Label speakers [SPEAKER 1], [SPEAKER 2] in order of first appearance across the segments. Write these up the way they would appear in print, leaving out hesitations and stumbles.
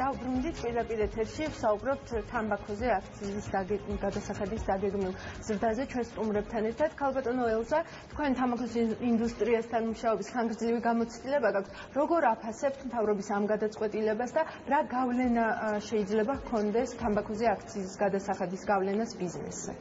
[SPEAKER 1] დაუბრუნდით პირდაპირ ეთერში, ვსაუბრობთ თამბაქოზე აქციზის გადასახადის დაგეგმილ ზრდაზე ჩვენ სტუმრებთან ერთად. ქალბატონო ელზა, თქვენ თამბაქოს ინდუსტრიასთან მუშაობის ხანგრძლივი გამოცდილება გაქვთ. როგორ აფასებთ მთავრობის ამ გადაწყვეტილებას და რა გავლენა შეიძლება ჰქონდეს თამბაქოზე აქციზის გადასახადის გავლენას ბიზნესზე?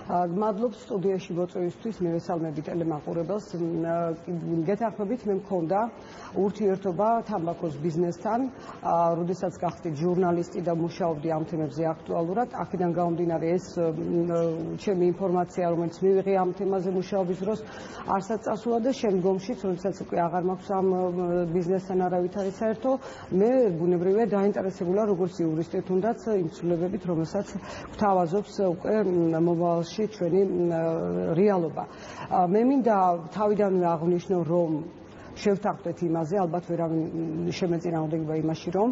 [SPEAKER 2] გმადლობთ სტუდიაში მოწვევისთვის, მივესალმები ტელემაყურებელს. გეთანხმებით, მე მქონდა ურთიერთობა თამბაქოს ბიზნესთან, როდესაც გახდით ჟურნალისტი და მუშაობდი ამ თემებზე აქტუალურად. აქედან გამომდინარე ეს ჩემი ინფორმაცია, რომელიც მივიღე ამ თემაზე მუშაობის დროს, არსად წასულა და შემდგომშიც, როდესაც უკვე აღარ მაქვს ამ ბიზნესთან არავითარი საერთო, მე ბუნებრივია დაინტერესებულა როგორც იურისტი, თუნდაც იმ ცვლილებებით, რომელსაც გვთავაზობს უკვე მომავალში ჩვენი რეალობა. მე მინდა თავიდანვე აღვნიშნო, რომ შევთანხმდეთ იმაზე, ალბათ ვერავინ შემეწინააღმდეგება იმაში, რომ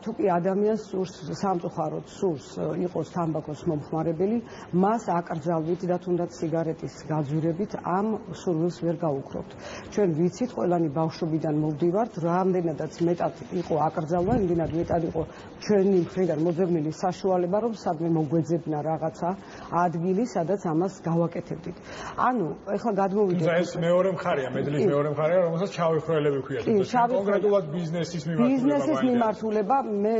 [SPEAKER 2] თუ კი ადამიანს სურს სამწუხაროდ სურს იყოს თამბაქოს მომხმარებელი, მას აკრძალვით და თუნდაც სიგარეტის გაძვირებით ამ სურვილს ვერ გაუქრობთ. ჩვენ ვიცით, ყველანი ბავშვობიდან მოვდივართ, რამდენადაც მეტად იყო აკრძალვა, იმდენად მეტად იყო ჩვენი მხრიდან მოძებნილი საშუალება, რომ სადმე მოგვეძებნა რაღაცა ადგილი, სადაც ამას გავაკეთებდით. ანუ ეხლა გადმოვიდეთ.
[SPEAKER 3] ეს მეორე მხარეა, მედლის მეორე მხარეა, რომელსაც ჩავიხრელები ქვია. კონკრეტულად ბიზნესის
[SPEAKER 2] მიმართულება, მე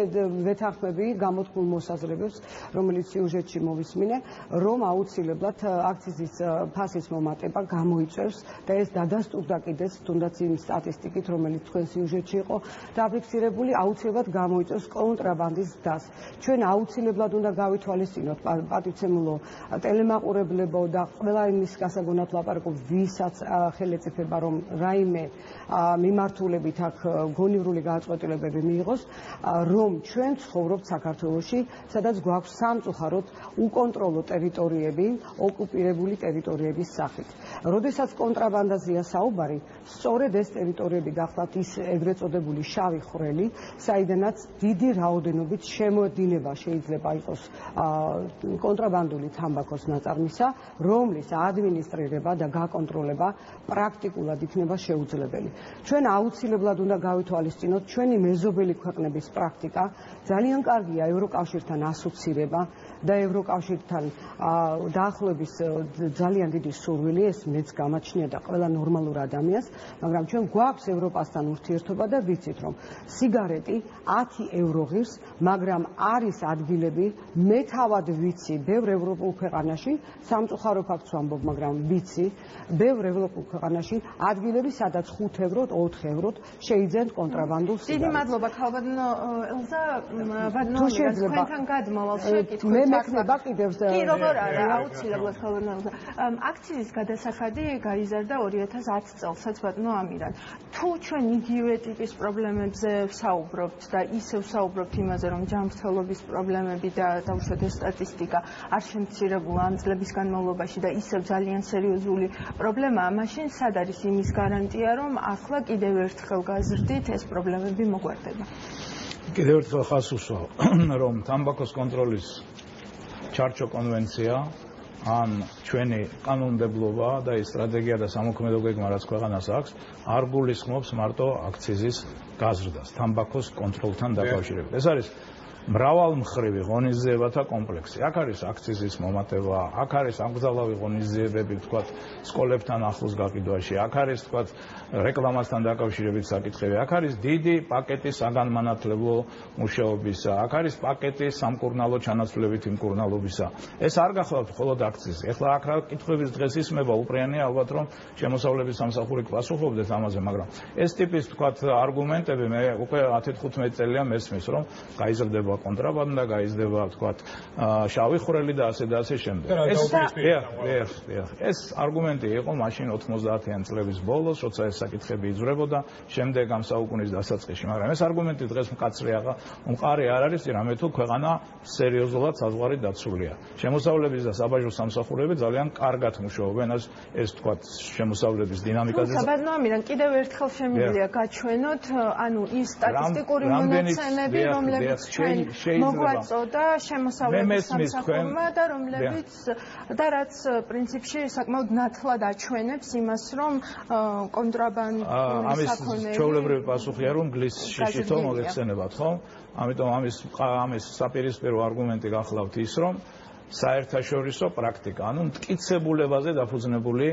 [SPEAKER 2] ვეთანხმები გამოთქმულ მოსაზრებებს, რომელიც სიუჟეტში მოვისმინე, რომ აუცილებლად აქციზის ფასის მომატება გამოიწვევს და ეს დადასტურდა კიდეც თუნდაც იმ სტატისტიკით, რომელიც თქვენ სიუჟეტში იყო დაფიქსირებული, აუცილებლად გამოიწვევს კონტრაბანდის დას. ჩვენ აუცილებლად უნდა გავითვალისწინოთ პატივცემულო ტელემაყურებლებო და ყველა იმის გასაგონად ლაპარაკობ, ვისაც ხელი ეწიფება, რომ რაიმე მიმართულებით აქ გონივრული გადაწყვეტილებები მიიღოს, რომ ჩვენ ცხოვრობთ საქართველოში, სადაც გვაქვს სამწუხაროდ უკონტროლო ტერიტორიები, ოკუპირებული ტერიტორიების სახით. როდესაც კონტრაბანდაზეა საუბარი, სწორედ ეს ტერიტორიები გახლავთ ის ეგრეთ წოდებული შავი ხვრელი, საიდანაც დიდი რაოდენობით შემოედინება შეიძლება იყოს კონტრაბანდული თამბაქოს ნაწარმისა, რომლის ადმინისტრირება და გაკონტროლება პრაქტიკულად იქნება შეუძლებელი. ჩვენ აუცილებლად უნდა გავითვალისწინოთ ჩვენი მეზობელი ქვეყნების პრაქტიკა, ძალიან კარგია ევროკავშირთან ასოცირება და ევროკავშირთან დაახლოების ძალიან დიდი სურვილი, ეს მეც გამაჩნია და ყველა ნორმალურ ადამიანს, მაგრამ ჩვენ გვაქვს ევროპასთან ურთიერთობა და ვიცით, რომ სიგარეტი 10 ევრო ღირს, მაგრამ არის ადგილები, მე თავად ვიცი, ბევრ ევროპულ ქვეყანაში, სამწუხარო ფაქტს ვამბობ, მაგრამ ვიცი, ბევრ ევროპულ ქვეყანაში ადგილები, სადაც 5 ევროთ, 4 ევროთ შეიძენთ კონტრაბანდულ სიგარეტს.
[SPEAKER 1] დიდი მადლობა, ქალბატონო ელზა, თქვენთან გადმოვალ შეკითხვით.
[SPEAKER 2] მე მექნება კიდევ
[SPEAKER 1] კი, როგორ არა, აუცილებლად ქალბატონო ელზა. აქციზის გადასახადი გაიზარდა 2010 წელს, ბატონო ამირან. თუ ჩვენ იგივე ტიპის პრობლემებზე ვსაუბრობთ და ისევ ვსაუბრობთ იმაზე, რომ ჯანმრთელობის პრობლემები და უშუალოდ სტატისტიკა არ შემცირებულა ამ წლების განმავლობაში და ისევ ძალიან სერიოზული პრობლემაა, მაშინ სად არის იმის გარანტია, რომ ახლა კიდევ ერთხელ გაზრდით ეს პრობლემები მოგვარდება?
[SPEAKER 3] კიდევ ერთხელ ხაზს უსვავ, რომ თამბაქოს კონტროლის ჩარჩო კონვენცია ან ჩვენი კანონმდებლობა და ის სტრატეგია და სამოქმედო გეგმა, რაც ქვეყანას აქვს, არ გულისხმობს მარტო აქციზის გაზრდას თამბაქოს კონტროლთან დაკავშირებით. ეს არის მრავალმხრივი ღონისძიებათა კომპლექსი. აქ არის აქციზის მომატება, აქ არის აკრძალავი ღონისძიებები, თქვათ, სკოლებთან ახლოს გაყიდვაში, აქ არის, თქვათ, რეკლამასთან დაკავშირებით საკითხები, აქ არის დიდი პაკეტი საგანმანათლებლო მუშაობისა, აქ არის პაკეტი სამკურნალო ჩანაცვლებითი მკურნალობისა. ეს არ გახლავთ მხოლოდ აქციზი. ეხლა აქ რა კითხვების დღეს ისმება, უპრიანია ალბათ, რომ შემოსავლების სამსახური გპასუხობდეს ამაზე, მაგრამ ეს ტიპის, თქვათ, არგუმენტები მე უკვე 10-15 წელია მესმის, რომ გაიზრდება კონტრაბანდა, გაიზრდება, თქვათ, შავი ხვრელი და ასე და ასე შემდეგ. ეს არგუმენტი იყო მაშინ 90-იან წლების ბოლოს, როცა ეს საკითხები იზრდებოდა, შემდეგ ამ საუკუნის დასაწყისში, მაგრამ ეს არგუმენტი დღეს მყარი არ არის, რამე თუ ქვეყანა სერიოზულად საზღვარი დაცულია. შემოსავლების და საბაჟო სამსახურები ძალიან კარგად მუშაობენ, ეს, თქვათ, შემოსავლების დინამიკაზე.
[SPEAKER 1] საბადო ამირან კიდევ ერთხელ შემიძლია გაჩვენოთ, ანუ ის სტატისტიკური მონაცემები, რომლებიც ჩვენ მოგვაწოდა შემოსავლების სამსახურმა და რომლებიც და რაც პრინციპში საკმაოდ ნათლად აჩვენებს იმას, რომ კონტრაბანდული საქონელი
[SPEAKER 3] ჩვეულებრივი პასუხია, რომ გლის შიშითო მოგეხსენებათ, ხო? ამიტომ ამის საპირისპირო არგუმენტი გახლავთ ის, რომ საერთაშორისო პრაქტიკა, ანუ მტკიცებულებაზე დაფუძნებული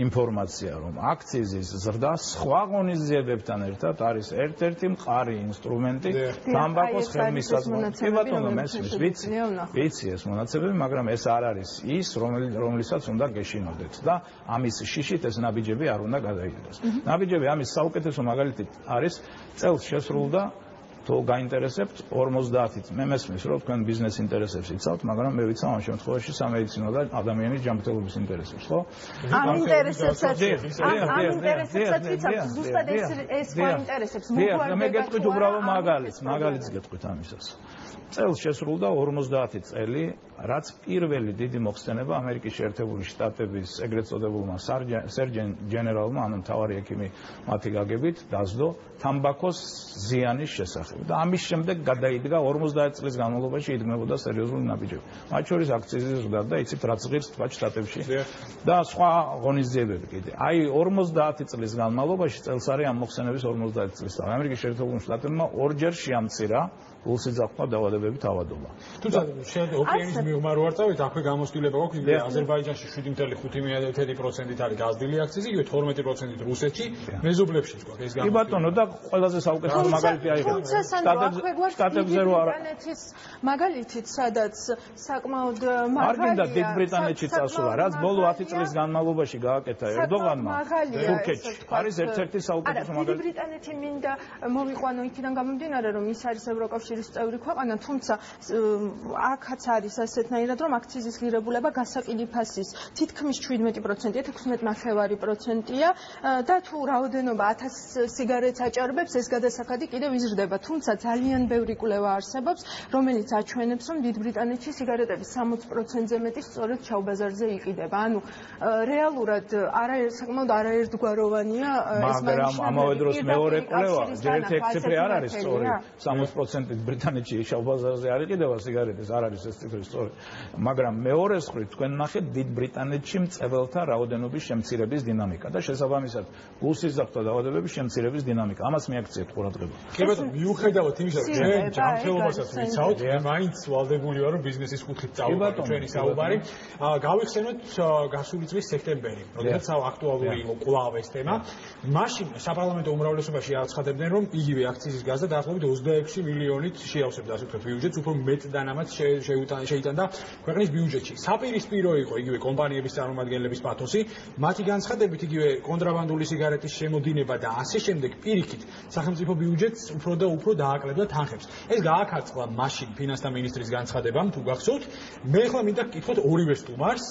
[SPEAKER 3] ინფორმაცია, რომ აქციზის ზრდა სხვა ღონისძიებებთან ერთად არის ერთ-ერთი მყარი ინსტრუმენტი თამბაქოს ხელმისაწვდომად. კი ბატონო, მესმის, ვიცი ეს მონაცემები, მაგრამ ეს არ არის ის, რომლისაც უნდა გეშინოდეთ და ამის შიშით ეს ნაბიჯები არ უნდა გადაიდოს. ნაბიჯები ამის საუკეთესო მაგალითი არის წელს შესრულდა თუ გაინტერესებთ 50-ით. მე მესმის, რომ თქვენ ბიზნეს ინტერესებს იცავთ, მაგრამ მე ვიცავ ამ შემთხვევაში სამედიცინო და ადამიანის ჯანმრთელობის ინტერესებს, ხო?
[SPEAKER 1] ამ ინტერესებსაც ვიცავთ, ზუსტად ეს ხო ინტერესებს.
[SPEAKER 3] მე გეტყვით უბრალო მაგალითს გეტყვით ამისას. წელს შესრულდა 50 წელი, რაც პირველი დიდი მოხსენება ამერიკის შეერთებული შტატების ეგრეთ წოდებულმა სერჯენ ჯენერალმა, ანუ მთავარი ექიმი მათი გაგებით დასდო თამბაქოს ზიანის შესახებ. და ამის შემდეგ გადაიდგა 50 წლის განმავლობაში იდგმებოდა სერიოზული ნაბიჯები. მათ შორის აქციზის ზრდა და იცით რაც ღირს თქვა შტატებში და სხვა ღონისძიებები კიდე. აი 50 წლის განმავლობაში წელს არის ამ მოხსენების 50 წლის თავი. ამერიკის შეერთებული შტატებმა ორჯერ შეამცირა გულსიძახვა დაავადებებით ავადობა.
[SPEAKER 4] თუმცა ოკეანის მიღმა რო არ წავით, აქვე გამოსtildeება გვაქვს, იგივე აზერბაიჯანში 7.5%-ით არის გაზრდილი აქციზი, იგივე 12%-ით რუსეთში, მეზობლებში გვაქვს ეს
[SPEAKER 3] გამოსtildeება. კი ბატონო, და ყველაზე საუკეთესო მაგალითი არის
[SPEAKER 1] შტატებზე რო არა. ბრიტანეთის მაგალითით, სადაც საკმაოდ
[SPEAKER 3] არ გინდა დიდ ბრიტანეთში წასვლა, რაც ბოლო 10 წლის განმავლობაში გააკეთა ერდოღანმა თურქეთში. არის ერთ-ერთი საუკეთესო მაგალითი.
[SPEAKER 1] დიდი ბრიტანეთი მინდა მოვიყვანო იქიდან გამომდინარე, რომ ის არის ევროკავშირის წევრი ქვეყანა, თუმცა აქაც არის ასეთნაირად, რომ აქციზის ღირებულება გასაყიდიფასის თითქმის 17%-ია, 16.5%-ია და თუ რაოდენობა 1000 სიგარეტს აჭარბებს, ეს გადასახადი კიდევ იზრდება. თუმცა ძალიან ბევრი კვლევა არსებობს, რომელიც აჩვენებს, რომ დიდ ბრიტანეთში სიგარეტების 60%-ზე მეტი სწორედ ჩაუბაზარზე იყიდება. ანუ რეალურად საკმაოდ არაერთგვაროვანია ეს
[SPEAKER 3] მაგრამ ამავე დროს მეორე კვლევა, ერთ ექსციფრი არ არის სწორი. 60%-ით ბრიტანეთში შავბაზარზე არ იყიდება სიგარეტის, არ არის ეს ციფრი სწორი. მაგრამ მეორე მხრივ თქვენ ნახეთ დიდ ბრიტანეთში მწებელთა რაოდენობის შემცირების დინამიკა და შესაბამისად გულსიზრდათა დაავადებების შემცირების დინამიკა. ამას მიაქციეთ ყურადღება.
[SPEAKER 4] კი ბატონო, მიუხედავად იმისა, რომ ჩვენ ჯანმრთელობასაც ვიცავთ, მე მაინც ვალდებული ვარ, რომ ბიზნესის კუთხით წავიდეთ ჩვენი საუბარი. გავიხსენოთ გასული წლის სექტემბერი, როდესაც აქტუალური იყო კვლავ ეს თემა. მაშინ საპარლამენტო უმრავლესობაში აცხადებდნენ, რომ იგივე აქციზის გაზრდა დაახლოებით 26 მილიონით შეავსებდა ასე ვთქვათ ბიუჯეტს, უფრო მეტდანამაც შეიტანდა ქვეყნის ბიუჯეტში. საპირისპირო იყო იგივე კომპანიების წარმომადგენლების პათოსი, მათი განცხადებით იგივე კონტრაბანდული სიგარეტის შემოდინება და ასე შემდეგ პირიქით სახელმწიფო ბიუჯეტს უფრო და უფრო დააკლებდა თანხებს. ეს გააკარწყლა მაშინ ფინანსთა მინისტრის განცხადებამ, თუ გახსოვთ. მე ახლა მინდა გკითხოთ ორივე სტუმარს,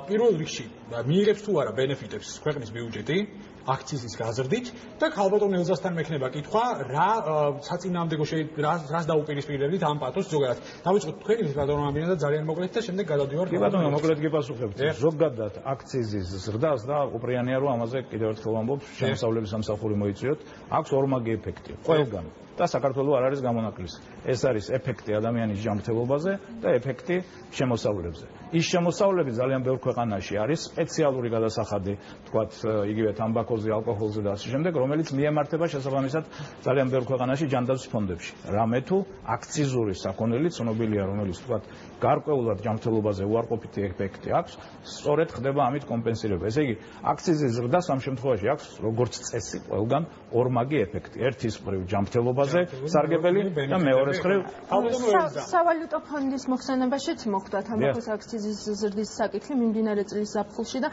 [SPEAKER 4] პირველ რიგში მიიღებს თუ არა ბენეფიტებს ქვეყნის ბიუჯეტი აქციზის გაზრდით და ქალბატონ ელზასთან მექნება კითხვა, რა საწინააღმდეგო რას დაუპირისპირებდით ამ პათოსს ზოგადად. დავიწყოთ თქვენი ბატონო ამბინა და ძალიან მოკლედ და შემდეგ გადავდივართ.
[SPEAKER 3] კი ბატონო, მოკლედ გიპასუხებთ. ზოგადად აქციზის ზრდას და უპრიანია რომ ამაზე კიდევ ერთხელ ვამბობ, შემოსავლების სამსახური მოიწვიოთ, აქვს ორმაგი ეფექტი. ყველგან და საქართველოს არ არის გამონაკლისი. ეს არის ეფექტი ადამიანის ჯანმრთელობაზე და ეფექტი შემოსავლებზე. ის შემოსავლები ძალიან ბევრ ქვეყანაში არის სპეციალური გადასახადი, თქვათ, იგივე თამბაქოზე, ალკოჰოლზე და ასე შემდეგ, რომელიც მიემართება შესაბამისად ძალიან ბევრ ქვეყანაში ჯანდაცვის ფონდებში. რამე თუ აქციზური საქონელი ცნობილია, რომელიც თქვათ, გარკვეულად ჯანმრთელობაზე უარყოფითი ეფექტი აქვს, სწორედ ხდება ამით კომპენსირება. ესე იგი, აქციზის ზრდას ამ შემთხვევაში აქვს როგორც წესი ყველგან ორმაგი ეფექტი. ერთის მხრივ ჯანმრთელობაზე სარგებელი და მეორეს მხრივ
[SPEAKER 1] სავალუტო ფონდის მოხსენებაშიც მოხდა თამბაქოს აქციზის ზრდის საკითხი მიმდინარე წლის ზაფხულში და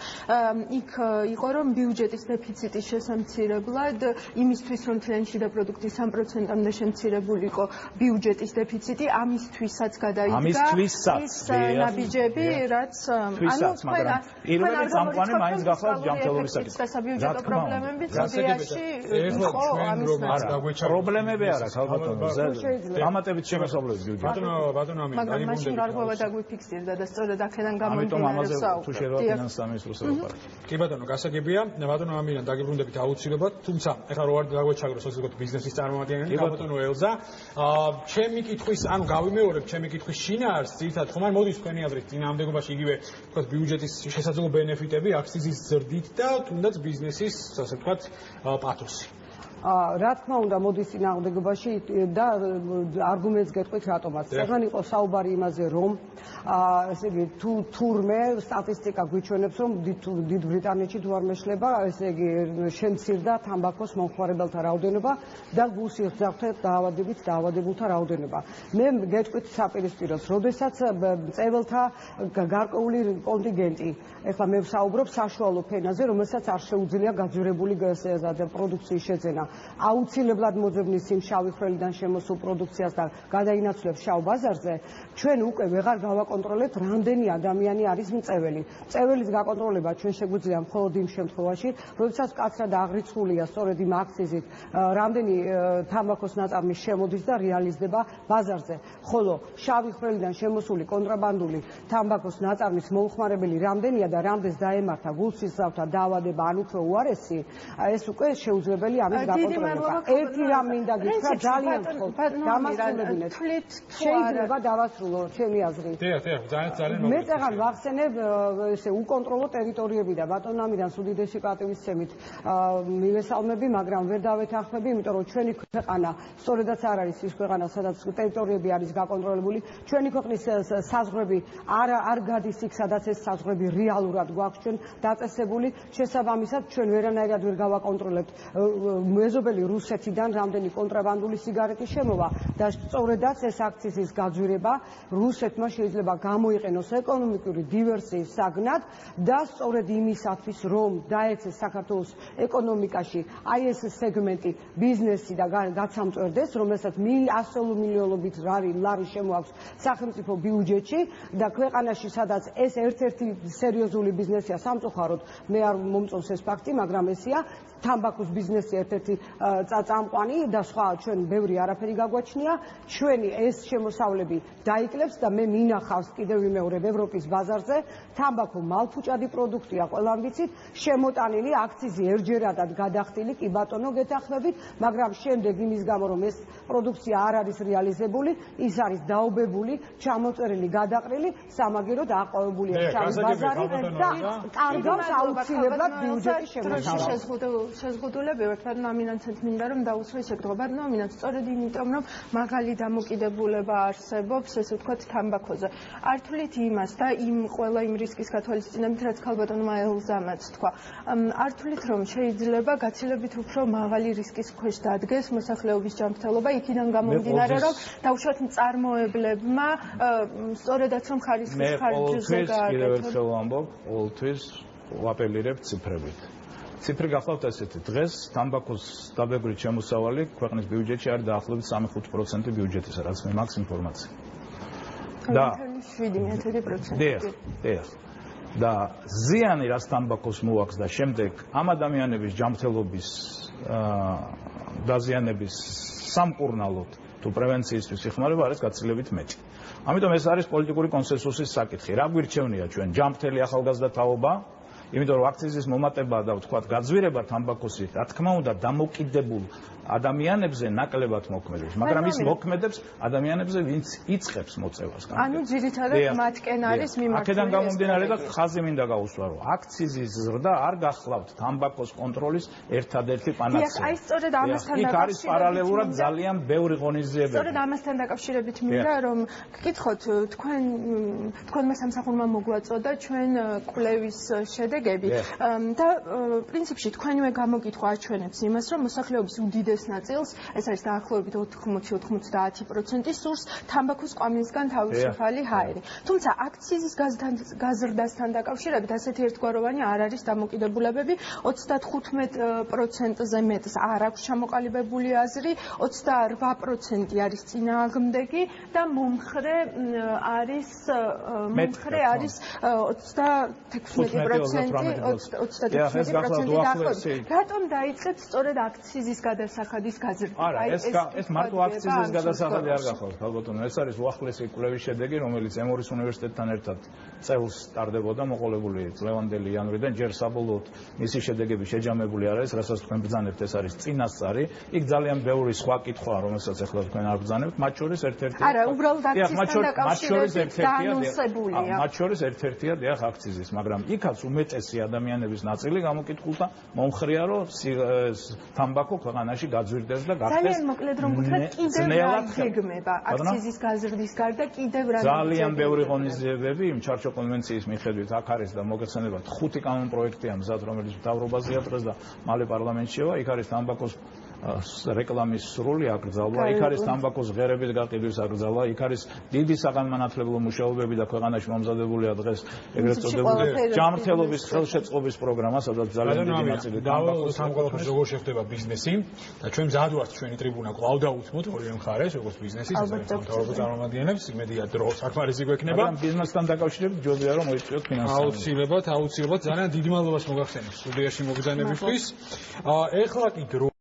[SPEAKER 1] იქ იყო რომ ბიუჯეტის დეფიციტის შესამცირებლად იმისთვის რომ თლიანი შიდა პროდუქტი 3%-მდე შემცირებულიყო ბიუჯეტის დეფიციტი ამისთვისაც გადაიდგა
[SPEAKER 3] ამისთვის
[SPEAKER 1] ნაბიჯები, რაც
[SPEAKER 3] ანუ პირველი წამყვანი მაინც გახლავთ ჯანმრთელობის საკითხი.
[SPEAKER 1] და საბიუჯეტო პრობლემები ზოგიერთში იყო ამის
[SPEAKER 3] არა, პრობლემები არა, ხალბატონო, დამატებით შემოსავლების ბიუჯეტი.
[SPEAKER 4] ბატონო ამინა,
[SPEAKER 1] მაგრამ მაშინ რა რგობა დაგვიფიქსირდა და სწორედ აქედან
[SPEAKER 3] ამიტომ ამაზე თუ შეიძლება
[SPEAKER 1] გამომდინარე
[SPEAKER 3] ფინანსთა მინისტრს ელაპარაკე.
[SPEAKER 4] კი ბატონო, გასაგებია, ბატონო ამინა დაგიბრუნდებით აუცილებლად, თუმცა ეხლა რო არ დაგვეჩაგროს ასე ვთქვათ ბიზნესის წარმომადგენელი, ბატონო ელზა, ჩემი კითხვის, ანუ გავიმეორებ ჩემი კითხვის შინაარსს, ძირითადად ხომ არ მოდის თქვენი აზრით წინააღმდეგობაში იგივე ვთქვათ ბიუჯეტის შესაძლო ბენეფიტები, აქციზის ზრდით და თუნდაც ბიზნესის, ასე ვთქვათ, პათოსი.
[SPEAKER 2] რა თქმა უნდა მოდის წინააღმდეგობაში და არგუმენტს გეტყვით რატომაც. წეგან იყო საუბარი იმაზე რომ ესე იგი თურმე სტატისტიკა გვიჩვენებს რომ დიდ ბრიტანეთში თუ არ მეშლება ესე იგი შემცირდა თამბაქოს მომხმარებელთა რაოდენობა და გულსიხსახეთ დაავადებულთა რაოდენობა. მე გეტყვით საპირისპიროს, როდესაც წეველთა გარკვეული კონტინგენტი, ეხლა მე ვსაუბრობ საშუალო ფენაზე, რომელსაც არ შეუძლია გაძვირებული პროდუქციის შეძენა. აუცილებლად მოძებნის იმ შავი ხვრელიდან შემოსულ პროდუქციას და გადაინაცვლებს შავ ბაზარზე, ჩვენ უკვე ვეღარ გავაკონტროლებთ რამდენი ადამიანი არის მწეველი. წეველის გაკონტროლება ჩვენ შეგვიძლია მხოლოდ იმ შემთხვევაში, როდესაც კაცრად აღრიცხულია სწორედ იმ აქციზით, რამდენი თამბაქოს ნაწარმი შემოდის და რეალიზდება ბაზარზე. ხოლო შავი ხვრელიდან შემოსული კონტრაბანდული თამბაქოს ნაწარმის მომხმარებელი რამდენია და რამდენს დაემართა გულსისხლავთა დაავადება ან უფრო უარესი, ეს უკვე შეუძლებელი ამის გაკონტროლება. ერთი რამ მინდა გითხრა ძალიან მხოლოდ დამასრულებინეთ. შეიძლება დავასრულო ჩემი აზრით.
[SPEAKER 4] ძალიან
[SPEAKER 2] მე წეგან ვახსენებ ესე უკონტროლო ტერიტორიები და ბატონ ამიდან უდიდესი პატივისცემით მივესალმები, მაგრამ ვერ დავეთანხმები, იმიტომ რომ ჩვენი ქვეყანა სწორედაც არ არის ის ქვეყანა, სადაც ტერიტორიები არის გაკონტროლებული. ჩვენი ქვეყნის საზღვრები არ გადის იქ, სადაც ეს საზღვრები რეალურად გვაქვს ჩვენ დაწესებული. შესაბამისად, ჩვენ ვერანაირად ვერ გავაკონტროლებთ მეზობელი რუსეთიდან რამდენი კონტრაბანდული სიგარეტი შემოვა და სწორედაც ეს აქციზის გაძვირება რუსეთმა შეიძლება გამოიყენოს ეკონომიკური დივერსიის საგნად და სწორედ იმისათვის რომ დაეცეს საქართველოს ეკონომიკაში აი ეს სეგმენტი ბიზნესი და გაცამწვერდეს, რომელსაც ასეულო მილიონობით ლარი შემოაქვს სახელმწიფო ბიუჯეტში და ქვეყანაში სადაც ეს ერთ-ერთი სერიოზული ბიზნესია სამწუხაროდ მე არ მომწონს ეს ფაქტი, მაგრამ ესია თამბაქოს ბიზნესი ერთ-ერთი წამყვანი და სხვა ჩვენ ბევრი არაფერი გაგვაჩნია. ჩვენი ეს შემოსავლები დაიკლებს და მე მინახავს კიდევ ვიმეორებ ევროპის ბაზარზე თამბაქო მალფუჭადი პროდუქტია, ყველამ ვიცით, შემოტანილი აქციზი ერთჯერადად გადახდილი, კი ბატონო გეთანხმებით, მაგრამ შემდეგ იმის გამო რომ ეს პროდუქცია არ არის რეალიზებული, ის არის დაობებული, ჩამოწერილი, გადაყრილი, სამაგიეროდ აყვავებულია შავი ბაზარი და კარგავს აუცილებლად ბიუჯეტის შემოსავლა.
[SPEAKER 1] შეზღუდულები ვართ, ბატონო ამინანცეთ მინდა რომ დაუსვრო ეს შეკითხვა. ბატონო ამინანც, სწორედ იმიტომ რომ მაღალი დამოკიდებულება არსებობს, ესე ვთქვათ, თამბაქოზე. არ თვლით იმას და იმ ყველა იმ რისკის გათვალისწინებით, რაც ქალბატონმა ელზამაც თქვა. არ თვლით რომ შეიძლება გაცილებით უფრო მაღალი რისკის ქვეშ დადგეს მოსახლეობის ჯანმრთელობა, იქიდან გამომდინარე რომ დაუშვათ მწარმოებლებმა სწორედაც რომ ხარისხის ხარჯზე გააკეთონ.
[SPEAKER 3] კიდევ ერთხელ ვამბობ, ყოველთვის ვაპელირებ ციფრებით. ციფრი გახლავთ ესეთი, დღეს თამბაქოს დაბეგვრის შემოსავალი ქვეყნის ბიუჯეტში არის დაახლოებით 3-5% ბიუჯეტისა, რაც მე მაქვს ინფორმაცია. და
[SPEAKER 1] 7-10%.
[SPEAKER 3] და ზიანი რაც თამბაქოს მოაქვს და შემდეგ ამ ადამიანების ჯანმრთელობის დაზიანების სამკურნალოდ თუ პრევენციისთვის იხმარება არის გაცილებით მეტი. ამიტომ ეს არის პოლიტიკური კონსენსუსის საკითხი. რა გვირჩევნია ჩვენ ჯანმრთელი ახალგაზრდა თაობა? იმიტომ რომ აქციზის მომატება და ვთქვათ გაძვირება თამბაქოსით, რა თქმა უნდა, დამოკიდებულ ადამიანებზე ნაკლებად მოქმედებს, მაგრამ ის მოქმედებს ადამიანებზე, ვინც იწყებს მოწევას.
[SPEAKER 1] ანუ ძირითადად მათკენ არის მიმართული.
[SPEAKER 3] აქედან გამომდინარე და ხაზი მინდა გაუსვა, რომ აქციზის ზრდა არ გახლავთ თამბაქოს კონტროლის ერთადერთი პანაცეა.
[SPEAKER 1] აი სწორედ ამასთან
[SPEAKER 3] დაკავშირებით იქ არის პარალელურად ძალიან ბევრი ღონისძიებები.
[SPEAKER 1] სწორედ ამასთან დაკავშირებით მინდა რომ გკითხოთ თქვენმა სამსახურმა მოგვაწოდა ჩვენ კვლევის შედეგები და პრინციპში თქვენივე გამოკითხვა აჩვენებს იმას, რომ მოსახლეობის უდიდეს უდიდეს ნაწილს, ეს არის დაახლოებით 80-90% სურს თამბაქოს ყვავილისგან თავისუფალი ჰაერი. თუმცა აქციზის გაზრდასთან დაკავშირებით ასეთი ერთგვაროვანი არ არის დამოკიდებულებები, 35%-ზე მეტს არ აქვს ჩამოყალიბებული აზრი, 28% არის წინააღმდეგი და მომხრე არის 36%. რატომ დაიწყეთ სწორედ აქციზის გადასახადის გაზრდა?
[SPEAKER 3] არა, ეს მარტო აქციზის გადასახადი არ გახსოვთ, ალბათო, ეს არის უახლესი კვლევის შედეგი, რომელიც ემორის უნივერსიტეტთან ერთად წელს ტარდებოდა, მოყოლებული წლევანდელი იანვრიდან, ჯერ საბოლოოდ მისი შედეგები შეჯამებული არ არის, რასაც თქვენ ბრძანებთ, ეს არის წინასწარი. იქ ძალიან ბევრი სხვა კითხვაა, რომელსაც ახლა თქვენ არ ბრძანებთ, მათ შორის ერთ-ერთი
[SPEAKER 1] არა, უბრალოდ აქციზთან დაკავშირებით დაანონსებულია.
[SPEAKER 3] მათ შორის ერთ-ერთია დიახ აქციზის, მაგრამ იქაც უმეტესი ადამიანების ნაწილი გამოკითხულთა მომხრეა, რომ თამბაქო ქვეყანაში გაძვირდეს და გახდეს
[SPEAKER 1] ძალიან მოკლედ რომ გითხრათ, კიდევ რა იგეგმება აქციზის გაზრდის გარდა კიდევ რა
[SPEAKER 3] ძალიან ბევრი ღონისძიებები იმ ჩარჩო კონვენციის მიხედვით აქ არის და მოგეხსენებათ 5 კანონპროექტია მზად, რომელიც მთავრობაზეა დღეს და მალე პარლამენტში შევა. იქ არის თამბაქოს რეკლამის სრული აკრძალვა, იქ არის თამბაქოს ღერების გაყიდვის აკრძალვა, იქ არის დიდი საგანმანათლებლო მუშაობები და ქვეყანაში მომზადებულია დღეს ეგრეთ წოდებული ჯანმრთელობის ხელშეწყობის პროგრამა, სადაც ძალიან დიდი ნაწილი
[SPEAKER 4] თამბაქოს სამყაროში როგორ შეხვდება ბიზნესი და ჩვენ მზად ვართ ჩვენი ტრიბუნა კვლავ დაუთმოთ ორივე მხარეს, როგორც ბიზნესის, ასევე სამთავრობო წარმომადგენლებს, იმედია დრო საკმარისი გვექნება.
[SPEAKER 3] მაგრამ ბიზნესთან დაკავშირებით ჯობია რომ მოიწვიოთ ფინანსები.
[SPEAKER 4] აუცილებლად ძალიან დიდი მადლობა მოგახსენებთ სტუდიაში მოგზაურობისთვის. ეხლა კი